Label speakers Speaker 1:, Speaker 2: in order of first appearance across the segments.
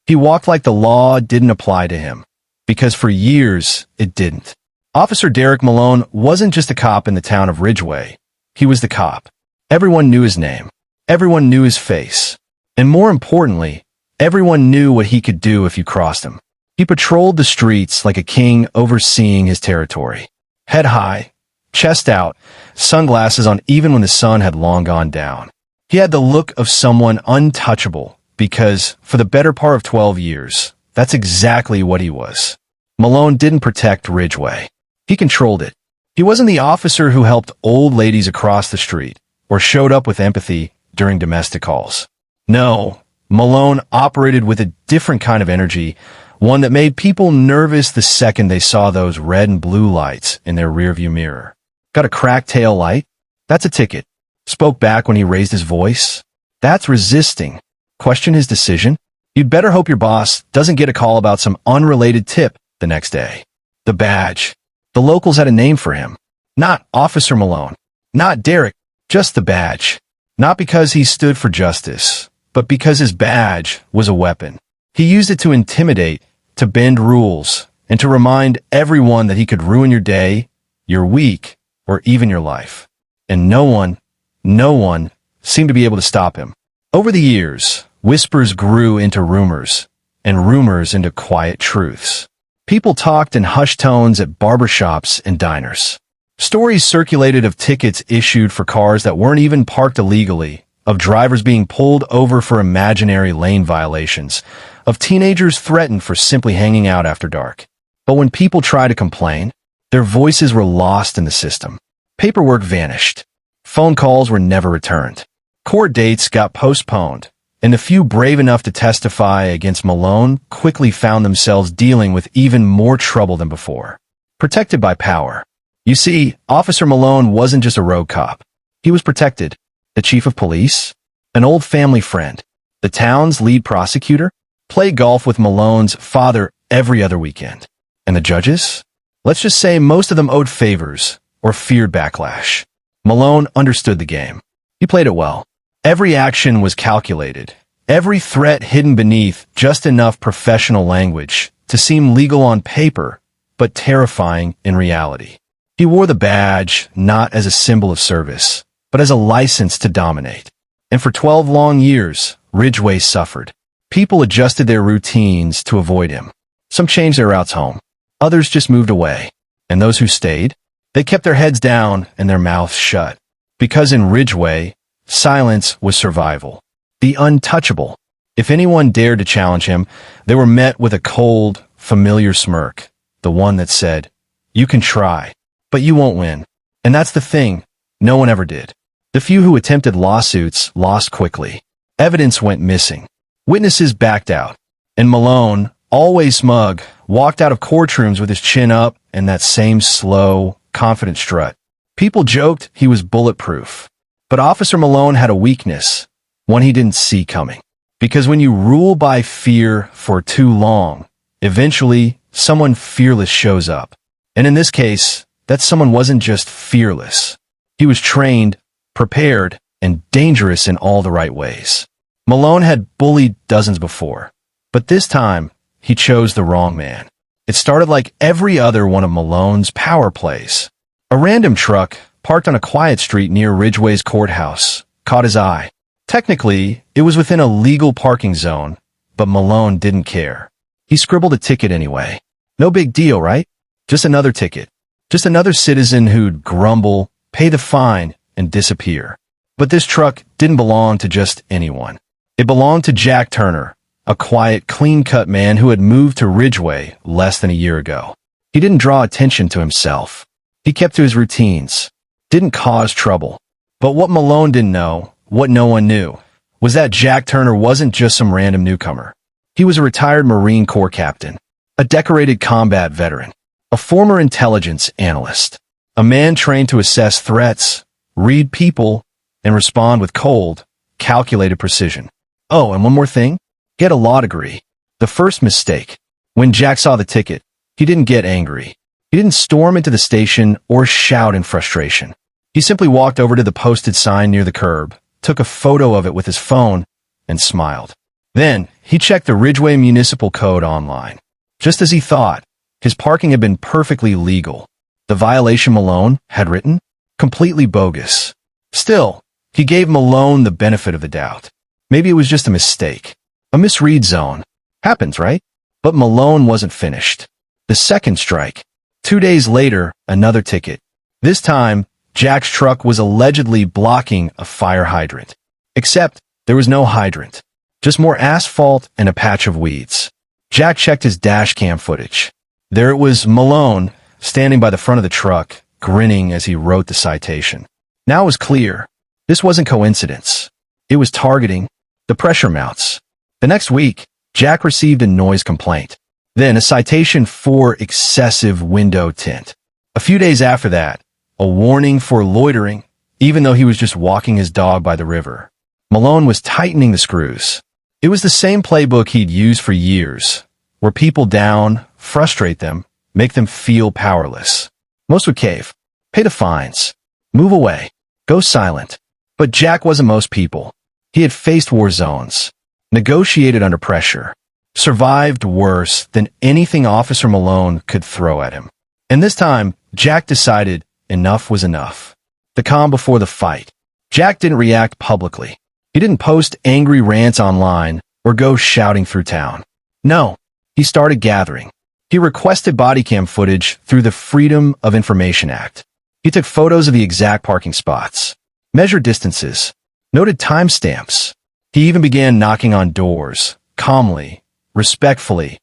Speaker 1: He walked like the law didn't apply to him, because for years it didn't. Officer Derek Malone wasn't just a cop in the town of Ridgeway. He was the cop. Everyone knew his name. Everyone knew his face. And more importantly, everyone knew what he could do if you crossed him. He patrolled the streets like a king overseeing his territory. Head high, chest out, sunglasses on even when the sun had long gone down. He had the look of someone untouchable because, for the better part of 12 years, that's exactly what he was. Malone didn't protect Ridgeway. He controlled it. He wasn't the officer who helped old ladies across the street or showed up with empathy during domestic calls. No, Malone operated with a different kind of energy, one that made people nervous the second they saw those red and blue lights in their rearview mirror. Got a cracked tail light? That's a ticket. Spoke back when he raised his voice? That's resisting. Question his decision? You'd better hope your boss doesn't get a call about some unrelated tip the next day. The badge. The locals had a name for him. Not Officer Malone. Not Derek. Just the badge. Not because he stood for justice, but because his badge was a weapon. He used it to intimidate, to bend rules, and to remind everyone that he could ruin your day, your week, or even your life. And no one seemed to be able to stop him. Over the years, whispers grew into rumors, and rumors into quiet truths. People talked in hushed tones at barbershops and diners. Stories circulated of tickets issued for cars that weren't even parked illegally, of drivers being pulled over for imaginary lane violations, of teenagers threatened for simply hanging out after dark. But when people tried to complain, their voices were lost in the system. Paperwork vanished. Phone calls were never returned. Court dates got postponed, and the few brave enough to testify against Malone quickly found themselves dealing with even more trouble than before. Protected by power. You see, Officer Malone wasn't just a rogue cop. He was protected. The chief of police, an old family friend, the town's lead prosecutor, played golf with Malone's father every other weekend. And the judges? Let's just say most of them owed favors or feared backlash. Malone understood the game. He played it well. Every action was calculated. Every threat hidden beneath just enough professional language to seem legal on paper, but terrifying in reality. He wore the badge not as a symbol of service, but as a license to dominate. And for 12 long years, Ridgeway suffered. People adjusted their routines to avoid him. Some changed their routes home. Others just moved away. And those who stayed, they kept their heads down and their mouths shut. Because in Ridgeway, silence was survival. The untouchable. If anyone dared to challenge him, they were met with a cold, familiar smirk. The one that said, "You can try, but you won't win." And that's the thing. No one ever did. The few who attempted lawsuits lost quickly. Evidence went missing. Witnesses backed out. And Malone, always smug, walked out of courtrooms with his chin up and that same slow, confident strut. People joked he was bulletproof. But Officer Malone had a weakness, one he didn't see coming. Because when you rule by fear for too long, eventually someone fearless shows up. And in this case, that someone wasn't just fearless. He was trained, prepared, and dangerous in all the right ways. Malone had bullied dozens before, but this time, he chose the wrong man. It started like every other one of Malone's power plays. A random truck, parked on a quiet street near Ridgeway's courthouse, caught his eye. Technically, it was within a legal parking zone, but Malone didn't care. He scribbled a ticket anyway. No big deal, right? Just another ticket. Just another citizen who'd grumble, pay the fine, and disappear. But this truck didn't belong to just anyone. It belonged to Jack Turner, a quiet, clean-cut man who had moved to Ridgeway less than a year ago. He didn't draw attention to himself. He kept to his routines, didn't cause trouble. But what Malone didn't know, what no one knew, was that Jack Turner wasn't just some random newcomer. He was a retired Marine Corps captain, a decorated combat veteran, a former intelligence analyst, a man trained to assess threats, read people, and respond with cold, calculated precision. Oh, and one more thing. He had a law degree. The first mistake. When Jack saw the ticket, he didn't get angry. He didn't storm into the station or shout in frustration. He simply walked over to the posted sign near the curb, took a photo of it with his phone, and smiled. Then, he checked the Ridgeway Municipal Code online. Just as he thought, his parking had been perfectly legal. The violation Malone had written? Completely bogus. Still, he gave Malone the benefit of the doubt. Maybe it was just a mistake. A misread zone. Happens, right? But Malone wasn't finished. The second strike. 2 days later, another ticket. This time, Jack's truck was allegedly blocking a fire hydrant. Except, there was no hydrant. Just more asphalt and a patch of weeds. Jack checked his dash cam footage. There it was Malone, standing by the front of the truck, grinning as he wrote the citation. Now it was clear. This wasn't coincidence. It was targeting. The pressure mounts. The next week, Jack received a noise complaint. Then a citation for excessive window tint. A few days after that, a warning for loitering, even though he was just walking his dog by the river. Malone was tightening the screws. It was the same playbook he'd used for years. Wear people down, frustrate them, make them feel powerless. Most would cave, pay the fines, move away, go silent. But Jack wasn't most people. He had faced war zones, negotiated under pressure, survived worse than anything Officer Malone could throw at him. And this time, Jack decided enough was enough. The calm before the fight. Jack didn't react publicly. He didn't post angry rants online or go shouting through town. No, he started gathering. He requested body cam footage through the Freedom of Information Act. He took photos of the exact parking spots, measured distances, noted timestamps. He even began knocking on doors, calmly, respectfully,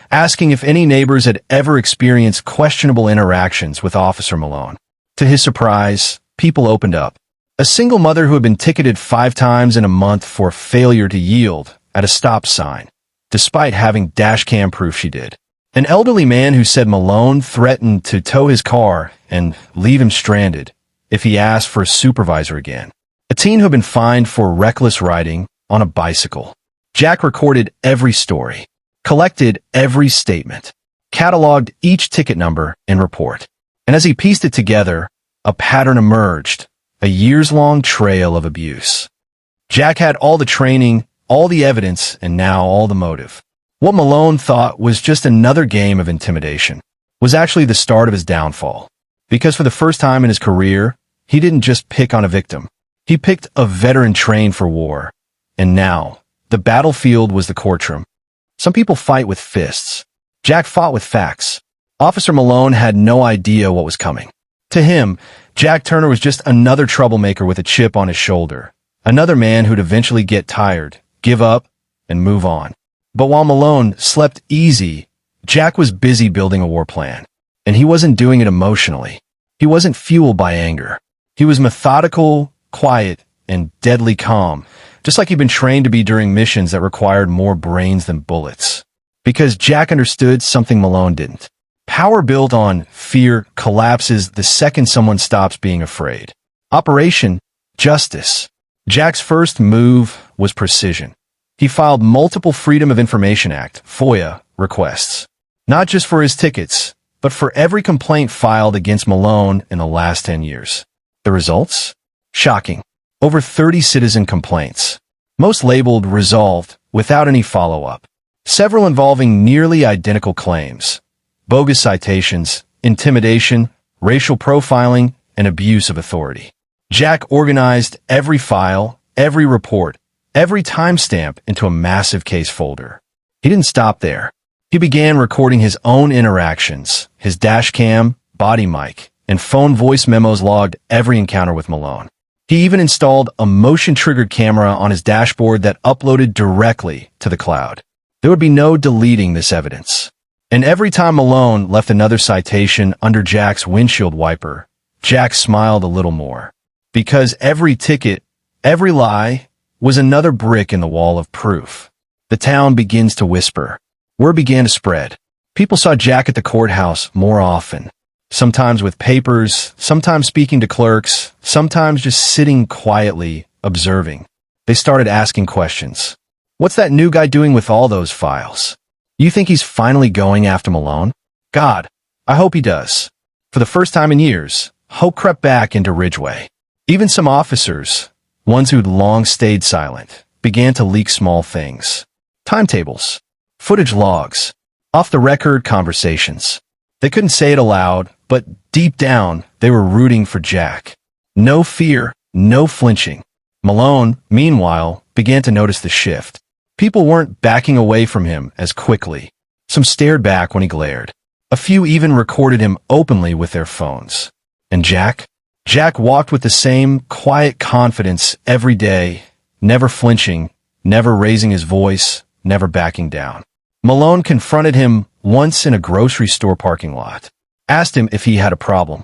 Speaker 1: asking if any neighbors had ever experienced questionable interactions with Officer Malone. To his surprise, people opened up. A single mother who had been ticketed 5 times in a month for failure to yield at a stop sign, despite having dashcam proof she did. An elderly man who said Malone threatened to tow his car and leave him stranded if he asked for a supervisor again. A teen who had been fined for reckless riding on a bicycle. Jack recorded every story, collected every statement, cataloged each ticket number and report. And as he pieced it together, a pattern emerged. A years-long trail of abuse. Jack had all the training, all the evidence, and now all the motive. What Malone thought was just another game of intimidation was actually the start of his downfall. Because for the first time in his career, he didn't just pick on a victim. He picked a veteran trained for war. And now, the battlefield was the courtroom. Some people fight with fists. Jack fought with facts. Officer Malone had no idea what was coming. To him, Jack Turner was just another troublemaker with a chip on his shoulder. Another man who'd eventually get tired, give up, and move on. But while Malone slept easy, Jack was busy building a war plan. And he wasn't doing it emotionally. He wasn't fueled by anger. He was methodical, quiet, and deadly calm, just like he'd been trained to be during missions that required more brains than bullets. Because Jack understood something Malone didn't. Power built on fear collapses the second someone stops being afraid. Operation Justice. Jack's first move was precision. He filed multiple Freedom of Information Act, FOIA, requests. Not just for his tickets, but for every complaint filed against Malone in the last 10 years. The results? Shocking. Over 30 citizen complaints. Most labeled resolved without any follow-up. Several involving nearly identical claims. Bogus citations, intimidation, racial profiling, and abuse of authority. Jack organized every file, every report, every timestamp into a massive case folder. He didn't stop there. He began recording his own interactions. His dash cam, body mic, and phone voice memos logged every encounter with Malone. He even installed a motion-triggered camera on his dashboard that uploaded directly to the cloud. There would be no deleting this evidence. And every time Malone left another citation under Jack's windshield wiper, Jack smiled a little more. Because every ticket, every lie, was another brick in the wall of proof. The town begins to whisper. Word began to spread. People saw Jack at the courthouse more often. Sometimes with papers, sometimes speaking to clerks, sometimes just sitting quietly, observing. They started asking questions. What's that new guy doing with all those files? You think he's finally going after Malone? God, I hope he does. For the first time in years, hope crept back into Ridgeway. Even some officers, ones who'd long stayed silent, began to leak small things. timetables, footage logs, off-the-record conversations. They couldn't say it aloud, but deep down, they were rooting for Jack. No fear, no flinching. Malone, meanwhile, began to notice the shift. People weren't backing away from him as quickly. Some stared back when he glared. A few even recorded him openly with their phones. And Jack? Jack walked with the same quiet confidence every day, never flinching, never raising his voice, never backing down. Malone confronted him once in a grocery store parking lot, asked him if he had a problem.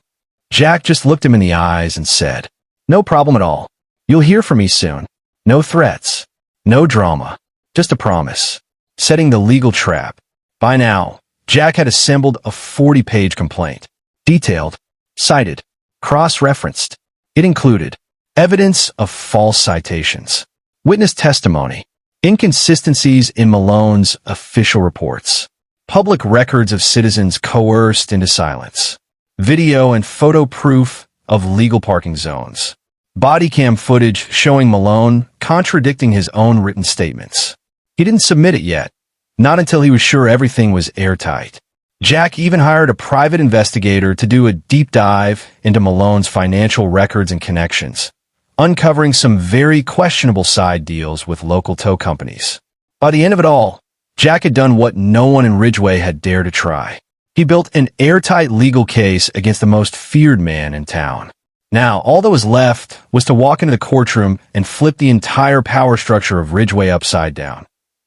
Speaker 1: Jack just looked him in the eyes and said, "No problem at all. You'll hear from me soon. No threats. No drama. Just a promise." Setting the legal trap. By now, Jack had assembled a 40-page complaint. Detailed, cited, cross-referenced. It included evidence of false citations, witness testimony, inconsistencies in Malone's official reports, public records of citizens coerced into silence, video and photo proof of legal parking zones, body cam footage showing Malone contradicting his own written statements. He didn't submit it yet, not until he was sure everything was airtight. Jack even hired a private investigator to do a deep dive into Malone's financial records and connections, uncovering some very questionable side deals with local tow companies. By the end of it all, Jack had done what no one in Ridgeway had dared to try. He built an airtight legal case against the most feared man in town. Now, all that was left was to walk into the courtroom and flip the entire power structure of Ridgeway upside down.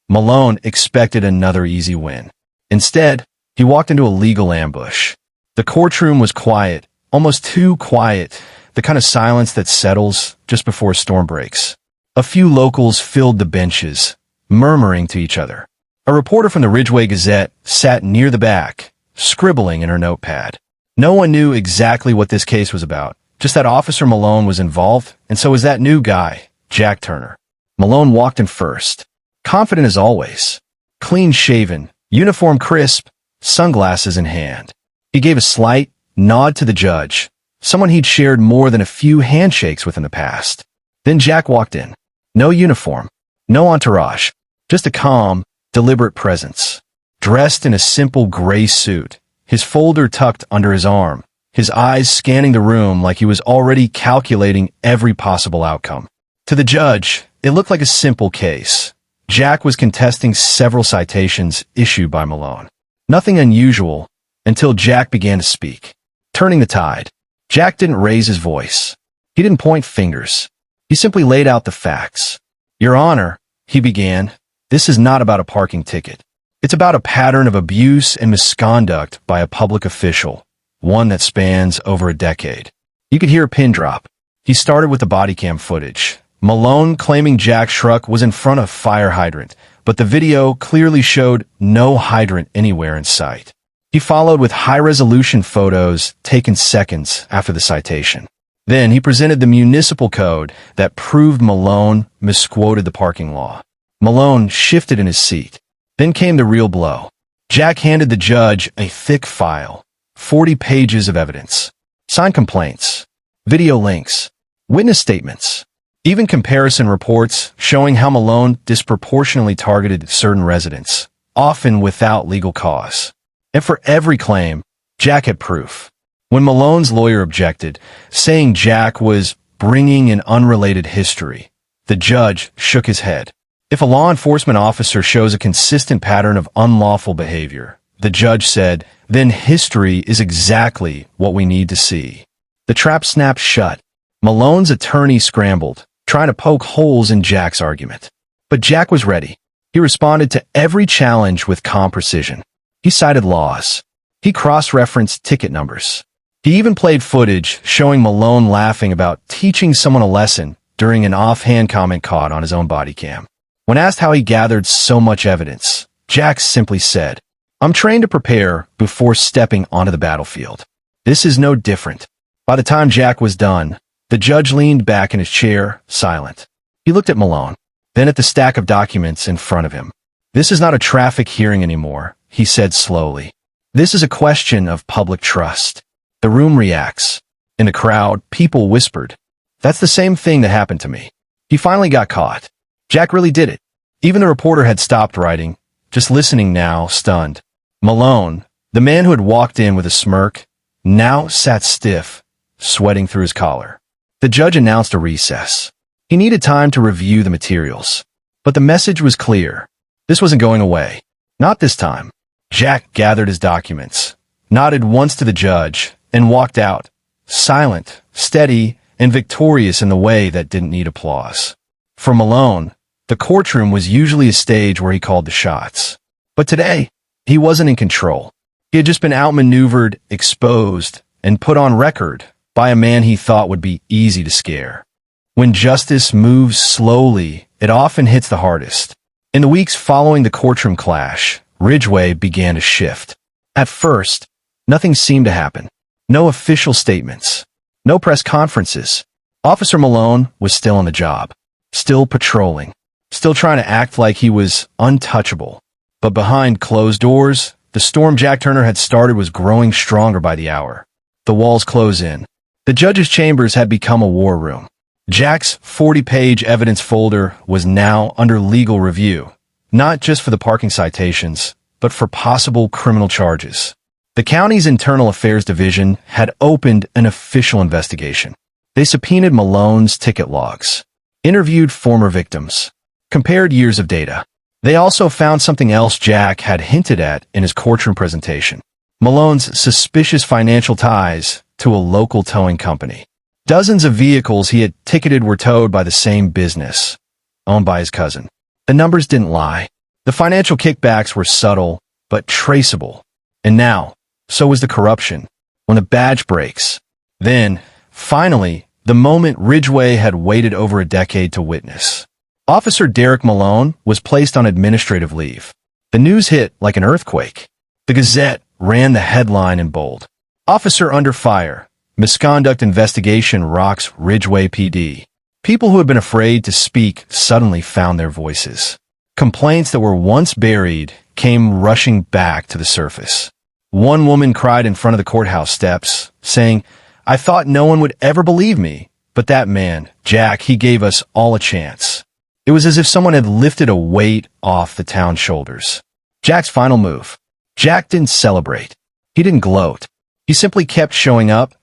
Speaker 1: Malone expected another easy win. Instead, he walked into a legal ambush. The courtroom was quiet, almost too quiet, the kind of silence that settles just before a storm breaks. A few locals filled the benches, murmuring to each other. A reporter from the Ridgeway Gazette sat near the back, scribbling in her notepad. No one knew exactly what this case was about, just that Officer Malone was involved, and so was that new guy, Jack Turner. Malone walked in first, confident as always, clean-shaven, uniform crisp, sunglasses in hand. He gave a slight nod to the judge, someone he'd shared more than a few handshakes with in the past. Then Jack walked in. No uniform, no entourage, just a calm, deliberate presence. Dressed in a simple gray suit, his folder tucked under his arm, his eyes scanning the room like he was already calculating every possible outcome. To the judge, it looked like a simple case. Jack was contesting several citations issued by Malone. Nothing unusual until Jack began to speak. Turning the tide, Jack didn't raise his voice. He didn't point fingers. He simply laid out the facts. "Your Honor," he began, "this is not about a parking ticket. It's about a pattern of abuse and misconduct by a public official, one that spans over a decade." You could hear a pin drop. He started with the body cam footage. Malone claiming Jack's truck was in front of a fire hydrant, but the video clearly showed no hydrant anywhere in sight. He followed with high-resolution photos taken seconds after the citation. Then he presented the municipal code that proved Malone misquoted the parking law. Malone shifted in his seat. Then came the real blow. Jack handed the judge a thick file, 40 pages of evidence, signed complaints, video links, witness statements, even comparison reports showing how Malone disproportionately targeted certain residents, often without legal cause. And for every claim, Jack had proof. When Malone's lawyer objected, saying Jack was bringing an unrelated history, the judge shook his head. If a law enforcement officer shows a consistent pattern of unlawful behavior, the judge said, then history is exactly what we need to see. The trap snapped shut. Malone's attorney scrambled, trying to poke holes in Jack's argument. But Jack was ready. He responded to every challenge with calm precision. He cited laws. He cross-referenced ticket numbers. He even played footage showing Malone laughing about teaching someone a lesson during an offhand comment caught on his own body cam. When asked how he gathered so much evidence, Jack simply said, "I'm trained to prepare before stepping onto the battlefield." This is no different. By the time Jack was done, the judge leaned back in his chair, silent. He looked at Malone, then at the stack of documents in front of him. "This is not a traffic hearing anymore," he said slowly. "This is a question of public trust." The room reacts. In the crowd, people whispered, "That's the same thing that happened to me." He finally got caught. Jack really did it. Even the reporter had stopped writing, just listening now, stunned. Malone, the man who had walked in with a smirk, now sat stiff, sweating through his collar. The judge announced a recess. He needed time to review the materials. But the message was clear. This wasn't going away. Not this time. Jack gathered his documents, nodded once to the judge, and walked out, silent, steady, and victorious in the way that didn't need applause. For Malone, the courtroom was usually a stage where he called the shots. But today, he wasn't in control. He had just been outmaneuvered, exposed, and put on record by a man he thought would be easy to scare. When justice moves slowly, it often hits the hardest. In the weeks following the courtroom clash, Ridgway began to shift. At first, nothing seemed to happen. No official statements. No press conferences. Officer Malone was still on the job. Still patrolling. Still trying to act like he was untouchable. But behind closed doors, the storm Jack Turner had started was growing stronger by the hour. The walls close in. The judge's chambers had become a war room. Jack's 40-page evidence folder was now under legal review, not just for the parking citations, but for possible criminal charges. The county's Internal Affairs Division had opened an official investigation. They subpoenaed Malone's ticket logs, interviewed former victims, compared years of data. They also found something else Jack had hinted at in his courtroom presentation: Malone's suspicious financial ties to a local towing company. Dozens of vehicles he had ticketed were towed by the same business, owned by his cousin. The numbers didn't lie. The financial kickbacks were subtle, but traceable. And now, so was the corruption. When the badge breaks. Then, finally, the moment Ridgway had waited over a decade to witness. Officer Derek Malone was placed on administrative leave. The news hit like an earthquake. The Gazette ran the headline in bold: "Officer under fire. Misconduct investigation rocks Ridgway PD." People who had been afraid to speak suddenly found their voices. Complaints that were once buried came rushing back to the surface. One woman cried in front of the courthouse steps, saying, "I thought no one would ever believe me, but that man, Jack, he gave us all a chance." It was as if someone had lifted a weight off the town's shoulders. Jack's final move. Jack didn't celebrate. He didn't gloat. He simply kept showing up,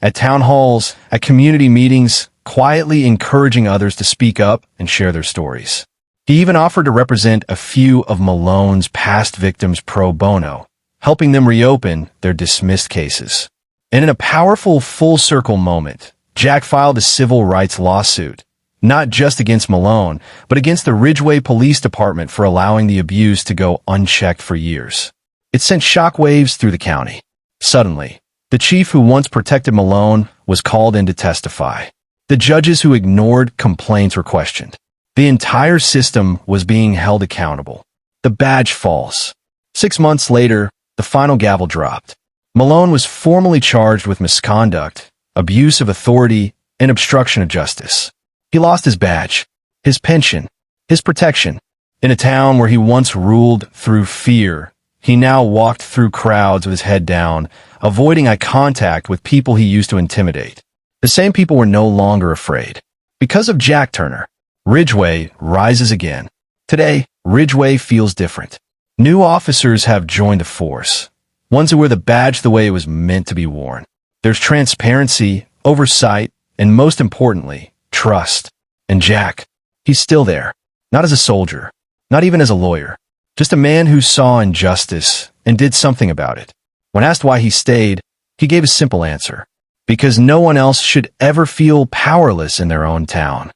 Speaker 1: at town halls, at community meetings, quietly encouraging others to speak up and share their stories. He even offered to represent a few of Malone's past victims pro bono, helping them reopen their dismissed cases. And in a powerful full-circle moment, Jack filed a civil rights lawsuit, not just against Malone, but against the Ridgway Police Department for allowing the abuse to go unchecked for years. It sent shockwaves through the county. Suddenly, the chief who once protected Malone was called in to testify. The judges who ignored complaints were questioned. The entire system was being held accountable. The badge falls. 6 months later, the final gavel dropped. Malone was formally charged with misconduct, abuse of authority, and obstruction of justice. He lost his badge, his pension, his protection. In a town where he once ruled through fear, he now walked through crowds with his head down, avoiding eye contact with people he used to intimidate. The same people were no longer afraid. Because of Jack Turner, Ridgway rises again. Today, Ridgway feels different. New officers have joined the force, ones who wear the badge the way it was meant to be worn. There's transparency, oversight, and most importantly, trust. And Jack, he's still there. Not as a soldier, not even as a lawyer, just a man who saw injustice and did something about it. When asked why he stayed, he gave a simple answer: because no one else should ever feel powerless in their own town.